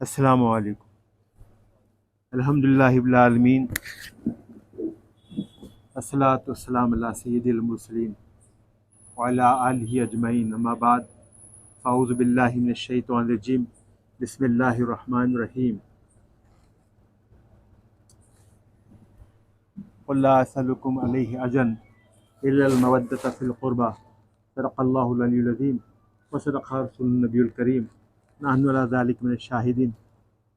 السلام علیکم۔ الحمدللہ رب العالمین، الصلاۃ والسلام علی سید المرسلین وعلی آلہ اجمعین، اما بعد فاعوذ باللہ من الشیطان الرجیم، بسم اللہ الرحمن الرحیم۔ قل لا اسألکم علیہ اجرا الا المودۃ فی القربى، صدق اللہ العلی العظیم وصدق رسول النبی الکریم، نحن علی ذلک من الشاہدین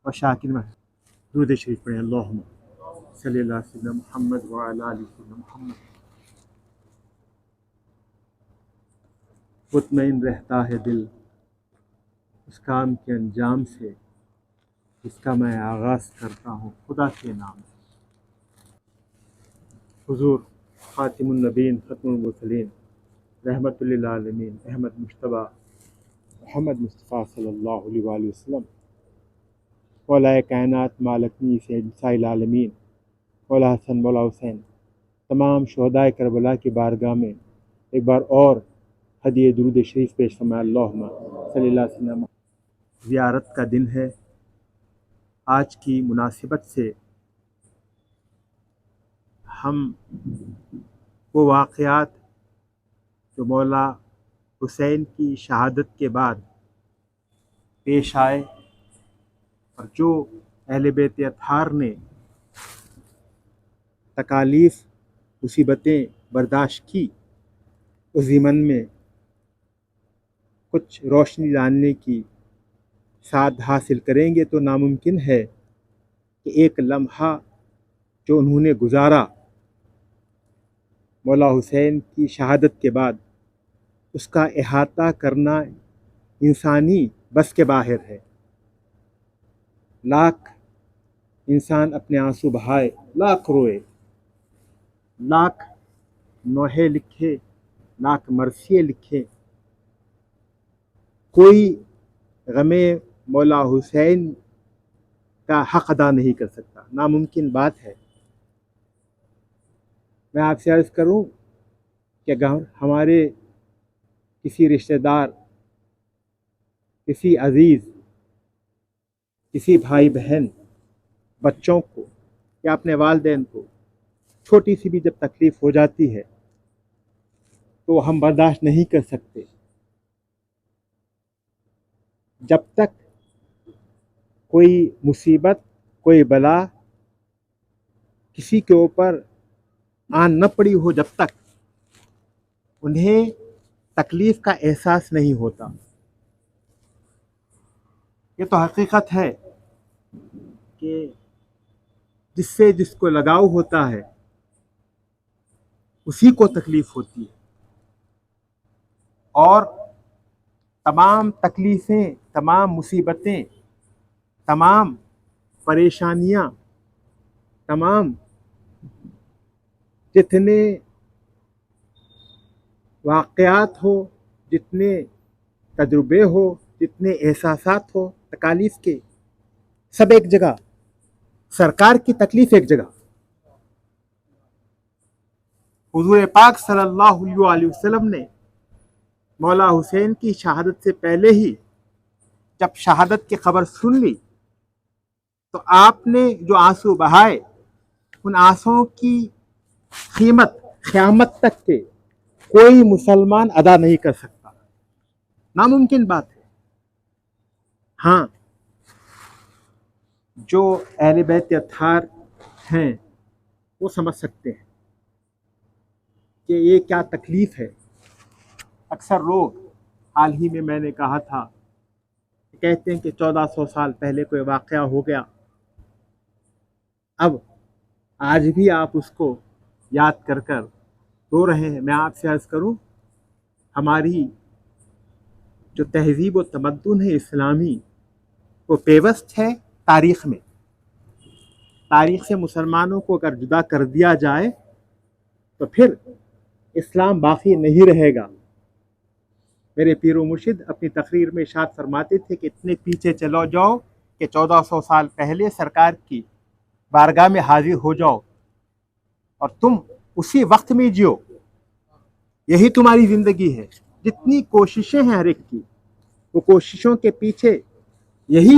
وشاکرین۔ درود شریف پڑھیں، اللہم صلی اللہ علیہ وسلم محمد وعلی آلہ وسلم محمد۔ مطمئن رہتا ہے دل اس کام کے انجام سے جس کا میں آغاز کرتا ہوں خدا کے نام سے۔ حضور خاتم النبیین ختم المرسلین رحمت للعالمین احمد مجتبیٰ محمد مصطفیٰ صلی اللہ علیہ وآلہ وسلم، مولا کائنات مالکنی سے نساء العالمین مولا حسن مولا حسین، تمام شہدائے کربلا کی بارگاہ میں ایک بار اور ہدیہ درود شریف پیش فرمائے، اللہم صلی اللہ علیہ وسلم۔ زیارت کا دن ہے۔ آج کی مناسبت سے ہم وہ واقعات جو مولا حسین کی شہادت کے بعد پیش آئے اور جو اہل بیت اطہار نے تکالیف مصیبتیں برداشت کی، اس ضمن میں کچھ روشنی ڈالنے کی سعادت حاصل کریں گے تو ناممکن ہے کہ ایک لمحہ جو انہوں نے گزارا مولا حسین کی شہادت کے بعد، اس کا احاطہ کرنا انسانی بس کے باہر ہے۔ لاکھ انسان اپنے آنسو بہائے، لاکھ روئے، لاکھ نوحے لکھے، لاکھ مرثیے لکھے، کوئی غم مولا حسین کا حق ادا نہیں کر سکتا، ناممکن بات ہے۔ میں آپ سے عرض کروں کہ اگر ہمارے کسی رشتہ دار، کسی عزیز، کسی بھائی بہن، بچوں کو یا اپنے والدین کو چھوٹی سی بھی جب تکلیف ہو جاتی ہے تو ہم برداشت نہیں کر سکتے جب تک کوئی مصیبت، کوئی بلا کسی کے اوپر آن نہ پڑی ہو، جب تک انہیں تکلیف کا احساس نہیں ہوتا۔ یہ تو حقیقت ہے کہ جس سے جس کو لگاؤ ہوتا ہے اسی کو تکلیف ہوتی ہے، اور تمام تکلیفیں، تمام مصیبتیں، تمام پریشانیاں، تمام جتنے واقعات ہو، جتنے تجربے ہو، جتنے احساسات ہو تکالیف کے، سب ایک جگہ، سرکار کی تکلیف ایک جگہ۔ حضور پاک صلی اللہ علیہ وسلم نے مولا حسین کی شہادت سے پہلے ہی جب شہادت کی خبر سن لی تو آپ نے جو آنسو بہائے، ان آنسوؤں کی قیمت قیامت تک کے کوئی مسلمان ادا نہیں کر سکتا، ناممکن بات ہے۔ ہاں، جو اہل بیت اطہار ہیں وہ سمجھ سکتے ہیں کہ یہ کیا تکلیف ہے۔ اکثر لوگ، حال ہی میں نے کہا تھا، کہتے ہیں کہ 1400 سال پہلے کوئی واقعہ ہو گیا، اب آج بھی آپ اس کو یاد کر کر رو رہے ہیں۔ میں آپ سے عرض کروں، ہماری جو تہذیب و تمدن ہے اسلامی، وہ پیوست ہے تاریخ میں۔ تاریخ سے مسلمانوں کو اگر جدا کر دیا جائے تو پھر اسلام باقی نہیں رہے گا۔ میرے پیر و مرشد اپنی تقریر میں ارشاد فرماتے تھے کہ اتنے پیچھے چلو جاؤ کہ 1400 سال پہلے سرکار کی بارگاہ میں حاضر ہو جاؤ اور تم اسی وقت میں جیو، یہی تمہاری زندگی ہے۔ جتنی کوششیں ہیں ہر ایک کی، وہ کوششوں کے پیچھے یہی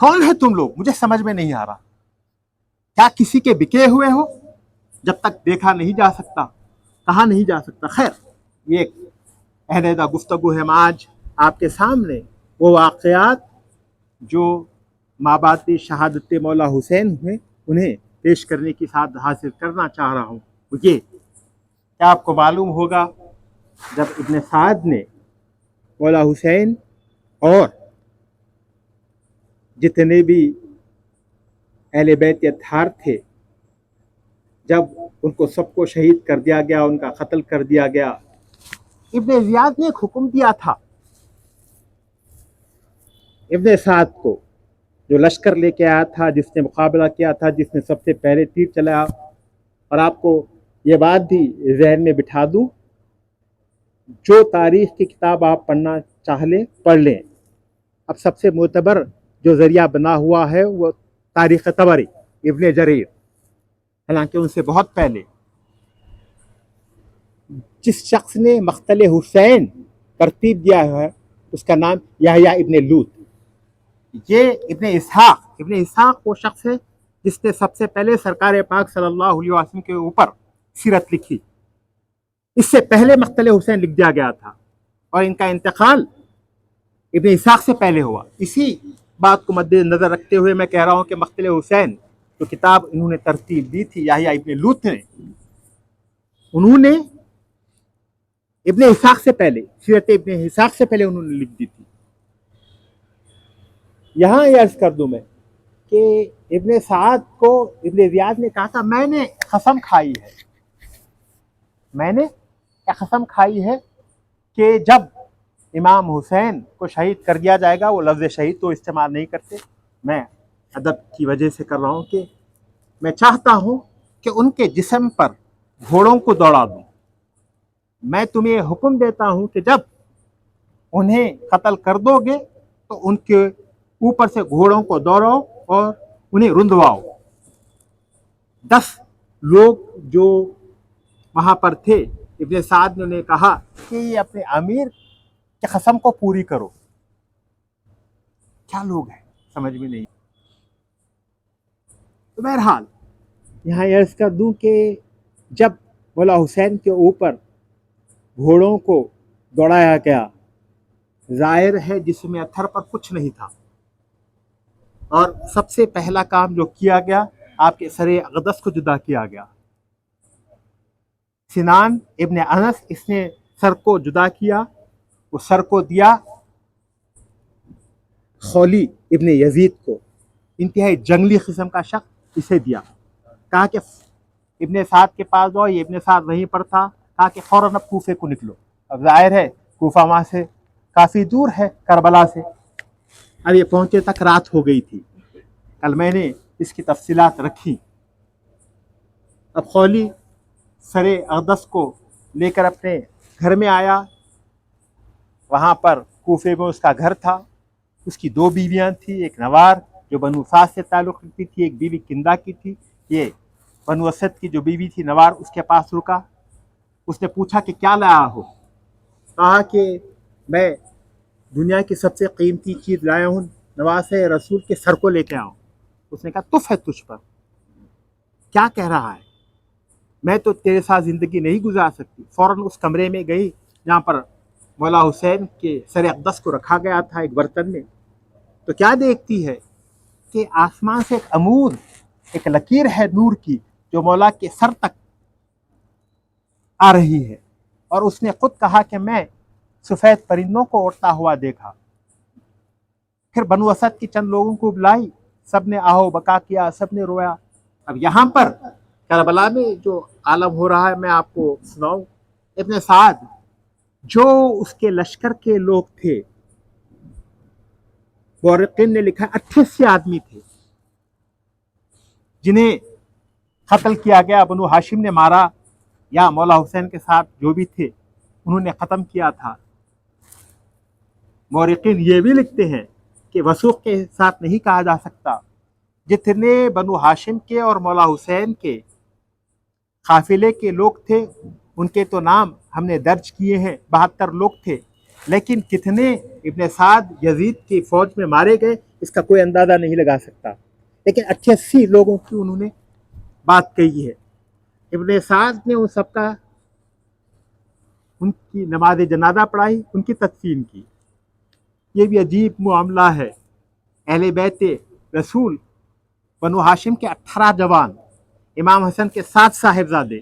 کون ہے تم لوگ؟ مجھے سمجھ میں نہیں آ رہا. کیا کسی کے بکے ہوئے ہو؟ جب تک دیکھا نہیں جا سکتا کہا نہیں جا سکتا. خیر، یہ ایک علیحدہ گفتگو ہے. آج آپ کے سامنے وہ واقعات جو مابعد شہادت مولا حسین ہوئے انہیں پیش کرنے کی سعادت حاصل کرنا چاہ رہا ہوں. یہ کیا آپ کو معلوم ہوگا جب ابن سعد نے مولا حسین اور جتنے بھی اہل بیت اطہار تھے، جب ان کو سب کو شہید کر دیا گیا، ان کا قتل کر دیا گیا، ابن زیاد نے ایک حکم دیا تھا ابن سعد کو، جو لشکر لے کے آیا تھا، جس نے مقابلہ کیا تھا، جس نے سب سے پہلے تیر چلایا. اور آپ کو یہ بات بھی ذہن میں بٹھا دوں، جو تاریخ کی کتاب آپ پڑھنا چاہ لیں پڑھ لیں. اب سب سے معتبر جو ذریعہ بنا ہوا ہے وہ تاریخ طبری، ابن جریر، حالانکہ ان سے بہت پہلے. جس شخص نے مقتل حسین ترتیب دیا ہے اس کا نام یحییٰ ابن لوط. یہ ابن اسحاق وہ شخص ہے جس نے سب سے پہلے سرکار پاک صلی اللہ علیہ وسلم کے اوپر سیرت لکھی. اس سے پہلے مقتل حسین لکھ دیا گیا تھا اور ان کا انتقال ابن اسحاق سے پہلے ہوا. اسی بات کو مد نظر رکھتے ہوئے میں کہہ رہا ہوں کہ مقتل حسین جو کتاب انہوں نے ترتیب دی تھی یحییٰ ابن لوط نے، انہوں نے ابن اسحاق سے پہلے، سیرت ابن اسحاق سے پہلے انہوں نے لکھ دی تھی. یہاں یہ عرض کر دوں میں کہ ابن سعد کو ابن زیاد نے کہا تھا میں نے قسم کھائی ہے کہ جب امام حسین کو شہید کر دیا جائے گا، وہ لفظ شہید تو استعمال نہیں کرتے، میں ادب کی وجہ سے کر رہا ہوں، کہ میں چاہتا ہوں کہ ان کے جسم پر گھوڑوں کو دوڑا دوں. میں تمہیں حکم دیتا ہوں کہ جب انہیں قتل کر دو گے تو ان کے اوپر سے گھوڑوں کو دوڑاؤ اور انہیں رندواؤ. 10 لوگ جو وہاں پر تھے، ابن سعد نے انہیں کہا کہ یہ اپنے امیر کی قسم کو پوری کرو. کیا لوگ ہیں، سمجھ میں نہیں. تو بہرحال یہاں یہ عرض کر دوں کہ جب مولا حسین کے اوپر گھوڑوں کو دوڑایا گیا، ظاہر ہے جسم اطہر پر کچھ نہیں تھا، اور سب سے پہلا کام جو کیا گیا، آپ کے سر اقدس کو جدا کیا گیا. سنان ابن انس اس نے سر کو جدا کیا. وہ سر کو دیا خولی ابن یزید کو، انتہائی جنگلی قسم کا شخص، اسے دیا. کہا کہ ابن سعد کے پاس جاؤ. یہ ابن سعد وہیں پر تھا. کہا کہ فوراً اب کوفے کو نکلو. اب ظاہر ہے کوفہ وہاں سے کافی دور ہے کربلا سے. اب یہ پہنچے تک رات ہو گئی تھی. کل میں نے اس کی تفصیلات رکھی. اب خولی سر اقدس کو لے کر اپنے گھر میں آیا. وہاں پر کوفے میں اس کا گھر تھا. اس کی 2 بیویاں تھیں، ایک نوار جو بنو اسد سے تعلق رکھتی تھی، ایک بیوی کندہ کی تھی. یہ بنو اسد کی جو بیوی تھی نوار، اس کے پاس رکا. اس نے پوچھا کہ کیا لایا ہو؟ کہا کہ میں دنیا کی سب سے قیمتی چیز لایا ہوں، نواز رسول کے سر کو لے کے آؤں. اس نے کہا تف ہے تجھ پر، کیا کہہ رہا ہے، میں تو تیرے ساتھ زندگی نہیں گزار سکتی. فوراً اس کمرے میں گئی جہاں پر مولا حسین کے سر اقدس کو رکھا گیا تھا ایک برتن میں. تو کیا دیکھتی ہے کہ آسمان سے ایک عمود، ایک لکیر ہے نور کی جو مولا کے سر تک آ رہی ہے. اور اس نے خود کہا کہ میں سفید پرندوں کو اڑتا ہوا دیکھا. پھر بنو اسد کی چند لوگوں کو بلائی، سب نے آہو بکا کیا، سب نے رویا. اب یہاں پر کربلا میں جو عالم ہو رہا ہے میں آپ کو سناؤں. ابن سعد جو اس کے لشکر کے لوگ تھے، مورخین نے لکھا 88 آدمی تھے جنہیں قتل کیا گیا. بنو ہاشم نے مارا یا مولا حسین کے ساتھ جو بھی تھے انہوں نے ختم کیا تھا. مورخین یہ بھی لکھتے ہیں کہ وثوق کے ساتھ نہیں کہا جا سکتا، جتنے بنو ہاشم کے اور مولا حسین کے قافلے کے لوگ تھے ان کے تو نام ہم نے درج کیے ہیں، 72 لوگ تھے. لیکن کتنے ابن سعد یزید کی فوج میں مارے گئے اس کا کوئی اندازہ نہیں لگا سکتا، لیکن 88 لوگوں کی انہوں نے بات کہی ہے۔ ابن سعد نے ان سب کا، ان کی نماز جنازہ پڑھائی، ان کی تدفین کی۔ یہ بھی عجیب معاملہ ہے، اہل بیت رسول بنو ہاشم کے 18 جوان، امام حسن کے 7 صاحبزادے،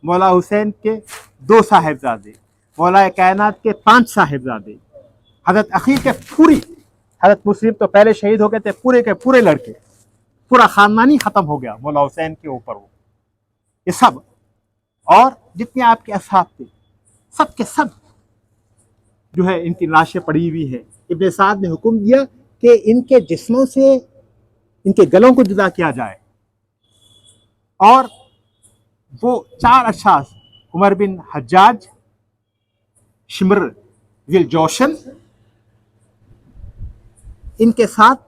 مولا حسین کے 2 صاحبزادے، مولا کائنات کے 5 صاحبزادے، حضرت عقیل کے پوری، حضرت مسلم تو پہلے شہید ہو گئے تھے، پورے کے پورے لڑکے، پورا خاندانی ختم ہو گیا مولا حسین کے اوپر، وہ یہ سب، اور جتنے آپ کے اصحاب تھے سب کے سب جو ہے ان کی لاشیں پڑی ہوئی ہیں۔ ابن سعد نے حکم دیا کہ ان کے جسموں سے ان کے گلوں کو جدا کیا جائے، اور وہ 4 اشخاص، عمر بن حجاج، شمر ذی الجوشن، ان کے ساتھ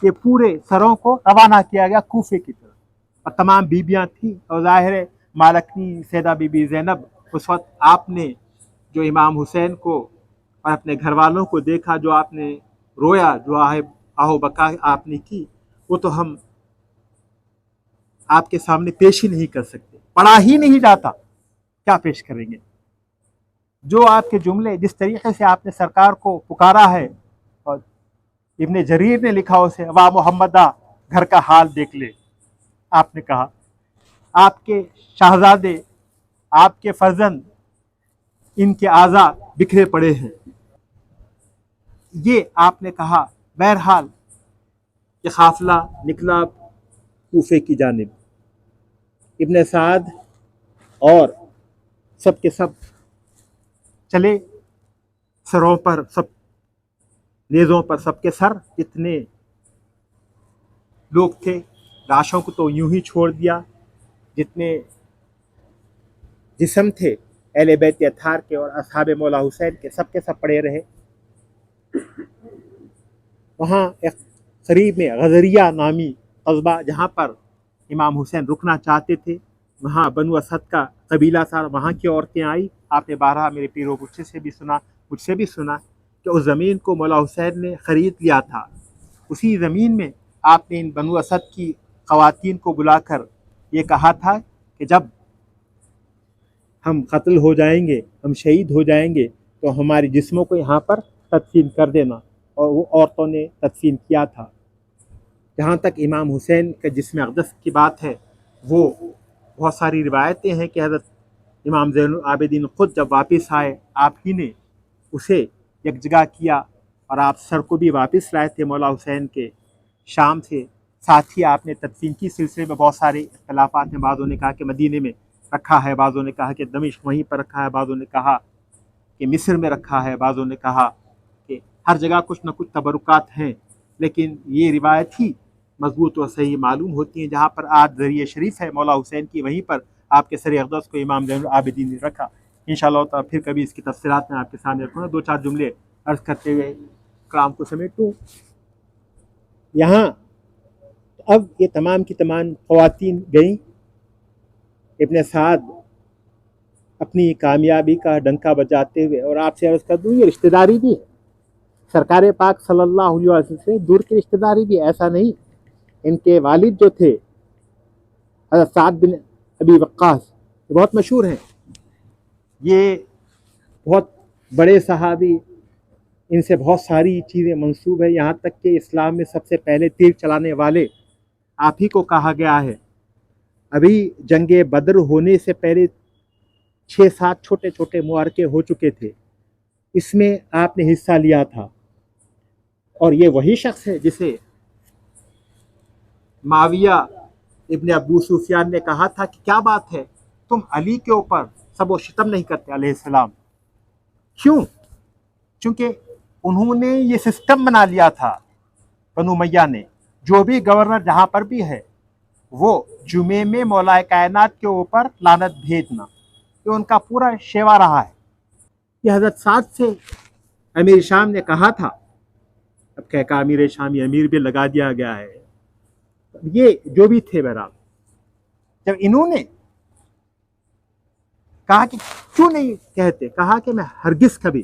یہ پورے سروں کو روانہ کیا گیا کوفے کی طرف، اور تمام بیبیاں تھیں، اور ظاہر ہے مالکنی سیدہ بی بی زینب، اس وقت آپ نے جو امام حسین کو اور اپنے گھر والوں کو دیکھا، جو آپ نے رویا، جو آہو بکا آپ نے کی، وہ تو ہم آپ کے سامنے پیش ہی نہیں کر سکتے، پڑھا ہی نہیں جاتا، کیا پیش کریں گے؟ جو آپ کے جملے، جس طریقے سے آپ نے سرکار کو پکارا ہے، اور ابن جریر نے لکھا اسے، وا محمدہ گھر کا حال دیکھ لے، آپ نے کہا آپ کے شہزادے، آپ کے فرزند، ان کے اعضاء بکھرے پڑے ہیں، یہ آپ نے کہا۔ بہرحال یہ قافلہ نکلا کوفے کی جانب، ابن سعد اور سب کے سب چلے، سروں پر، سب نیزوں پر سب کے سر، جتنے لوگ تھے، لاشوں کو تو یوں ہی چھوڑ دیا، جتنے جسم تھے اہل بیت اطہار کے اور اصحاب مولا حسین کے، سب پڑے رہے۔ وہاں ایک قریب میں غزریہ نامی قصبہ، جہاں پر امام حسین رکنا چاہتے تھے، وہاں بنو اسد کا قبیلہ تھا، وہاں کی عورتیں آئی۔ آپ نے بارہا میرے پیر و مجھ سے بھی سنا کہ اس زمین کو مولا حسین نے خرید لیا تھا۔ اسی زمین میں آپ نے ان بنو اسد کی خواتین کو بلا کر یہ کہا تھا کہ جب ہم قتل ہو جائیں گے، ہم شہید ہو جائیں گے، تو ہمارے جسموں کو یہاں پر تدفین کر دینا، اور وہ عورتوں نے تدفین کیا تھا۔ جہاں تک امام حسین کا جسم اقدس کی بات ہے، وہ بہت ساری روایتیں ہیں کہ حضرت امام زین العابدین خود جب واپس آئے، آپ ہی نے اسے یک جگہ کیا، اور آپ سر کو بھی واپس لائے تھے مولا حسین کے شام سے۔ ساتھ ہی آپ نے تدفین کی سلسلے میں بہت سارے اختلافات ہیں، بعضوں نے کہا کہ مدینے میں رکھا ہے، بعضوں نے کہا کہ دمشق وہیں پر رکھا ہے، بعضوں نے کہا کہ مصر میں رکھا ہے، بعضوں نے کہا کہ ہر جگہ کچھ نہ کچھ تبرکات ہیں، لیکن یہ روایت ہی مضبوط و صحیح معلوم ہوتی ہیں۔ جہاں پر آج ذریعہ شریف ہے مولا حسین کی، وہیں پر آپ کے سر اقدس کو امام زین العابدین نے رکھا۔ انشاءاللہ تعالیٰ پھر کبھی اس کی تفصیلات میں آپ کے سامنے رکھوں گا، 2-4 جملے عرض کرتے ہوئے کلام کو سمیٹوں۔ یہاں اب یہ تمام کی تمام خواتین گئیں، ابن سعد اپنی کامیابی کا ڈنکا بجاتے ہوئے، اور آپ سے عرض کر دوں یہ رشتہ داری بھی ہے، سرکار پاک صلی اللہ علیہ وسلم سے دور کی رشتہ داری بھی، ایسا نہیں۔ ان کے والد جو تھے حضرت سعد بن ابی وقاص، یہ بہت مشہور ہیں، یہ بہت بڑے صحابی، ان سے بہت ساری چیزیں منسوب ہیں، یہاں تک کہ اسلام میں سب سے پہلے تیر چلانے والے آپ ہی کو کہا گیا ہے۔ ابھی جنگ بدر ہونے سے پہلے 6-7 چھوٹے چھوٹے معرکے ہو چکے تھے، اس میں آپ نے حصہ لیا تھا، اور یہ وہی شخص ہے جسے معاویہ ابن ابو سفیان نے کہا تھا کہ کیا بات ہے، تم علی کے اوپر سب و شتم نہیں کرتے علیہ السلام، کیوں؟ چونکہ انہوں نے یہ سسٹم بنا لیا تھا، بنو امیہ نے، جو بھی گورنر جہاں پر بھی ہے وہ جمعے میں مولا کائنات کے اوپر لعنت بھیجنا، یہ ان کا پورا شیوا رہا ہے۔ یہ حضرت سعد سے امیر شام نے کہا تھا، اب کہہ کہ امیر شامی امیر بھی لگا دیا گیا ہے، یہ جو بھی تھے بہرحال، جب انہوں نے کہا کہ کیوں نہیں کہتے، کہا کہ میں ہرگز کبھی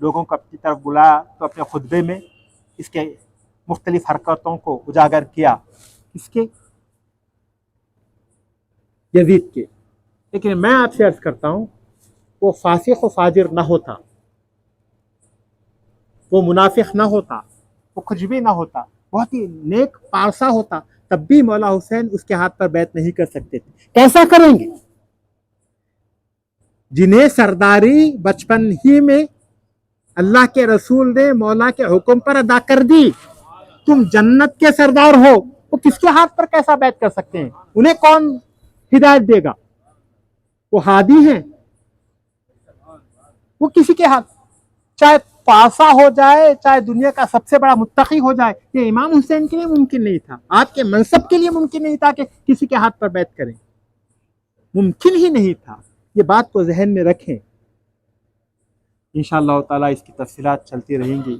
لوگوں کو اپنی طرف بلایا تو اپنے خطبے میں اس کے مختلف حرکتوں کو اجاگر کیا، اس کے یزید کے. لیکن میں آپ سے عرض کرتا ہوں وہ فاسق و فاجر نہ ہوتا، وہ منافق نہ ہوتا، وہ کچھ بھی نہ ہوتا، بہت ہی نیک پارسا ہوتا، تب بھی مولا حسین اس کے ہاتھ پر بیعت نہیں کر سکتے تھے. کیسا کریں گے جنہیں سرداری بچپن ہی میں اللہ کے رسول نے مولا کے حکم پر ادا کر دی؟ تم جنت کے سردار ہو، وہ کس کے ہاتھ پر کیسا بیعت کر سکتے ہیں؟ انہیں کون ہدایت دے گا؟ وہ ہادی ہیں، وہ کسی کے ہاتھ، چاہے پاسا ہو جائے، چاہے دنیا کا سب سے بڑا متقی ہو جائے، یہ امام حسین کے لیے ممکن نہیں تھا، آپ کے منصب کے لیے ممکن نہیں تھا کہ کسی کے ہاتھ پر بیعت کریں، ممکن ہی نہیں تھا. یہ بات کو ذہن میں رکھیں. انشاءاللہ تعالیٰ اس کی تفصیلات چلتی رہیں گی.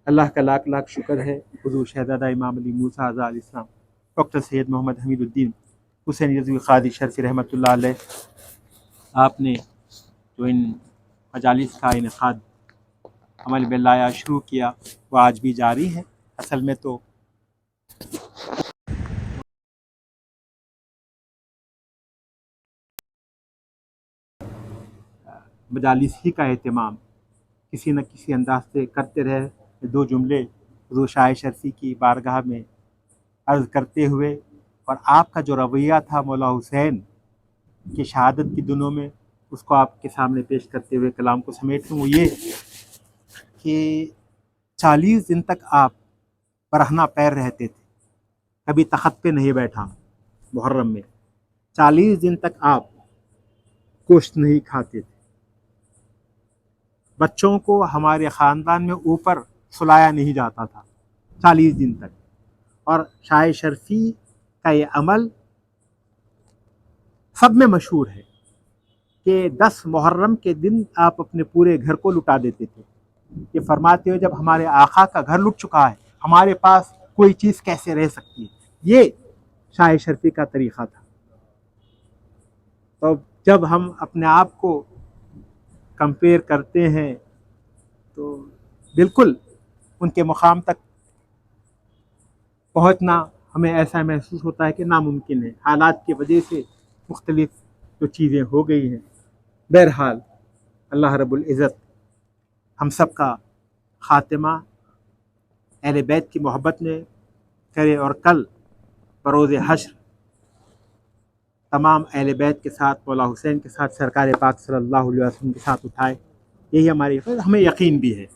اللہ کا لاکھ لاکھ شکر ہے حضور شہزادہ امام علی موسیٰ علیہ السلام ڈاکٹر سید محمد حمید الدین حسین رضوی قادری شرفی رحمۃ اللہ علیہ، آپ نے جو ان مجالس کا انعقاد عمل باللہ شروع کیا وہ آج بھی جاری ہے. اصل میں تو مجالس ہی کا اہتمام کسی نہ کسی انداز سے کرتے رہے. دو جملے حضور شاہ شرفی کی بارگاہ میں عرض کرتے ہوئے اور آپ کا جو رویہ تھا مولا حسین کی شہادت کی دنوں میں، اس کو آپ کے سامنے پیش کرتے ہوئے کلام کو سمیٹوں. وہ یہ کہ 40 دن تک آپ برہنہ پیر رہتے تھے، کبھی تخت پہ نہیں بیٹھا. محرم میں 40 دن تک آپ گوشت نہیں کھاتے تھے. بچوں کو ہمارے خاندان میں اوپر سلایا نہیں جاتا تھا 40 دن تک. اور شاہ شرفی کا یہ عمل سب میں مشہور ہے کہ 10 محرم کے دن آپ اپنے پورے گھر کو لٹا دیتے تھے. یہ فرماتے ہوئے جب ہمارے آقا کا گھر لٹ چکا ہے ہمارے پاس کوئی چیز کیسے رہ سکتی ہے. یہ شاہ شرفی کا طریقہ تھا. تو جب ہم اپنے آپ کو کمپیئر کرتے ہیں تو بالکل ان کے مقام تک پہنچنا ہمیں ایسا محسوس ہوتا ہے کہ ناممکن ہے. حالات کی وجہ سے مختلف جو چیزیں ہو گئی ہیں. بہرحال اللہ رب العزت ہم سب کا خاتمہ اہل بیت کی محبت میں کرے اور کل بروز حشر تمام اہل بیت کے ساتھ مولا حسین کے ساتھ سرکار پاک صلی اللہ علیہ وسلم کے ساتھ اٹھائے. یہی ہماری ہمیں یقین بھی ہے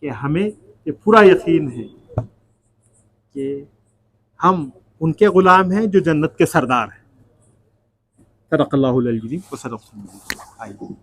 کہ ہمیں یہ پورا یقین ہے کہ ہم ان کے غلام ہیں جو جنت کے سردار ہیں. صدق اللہ العلی العظیم و صدق رسول اللہ.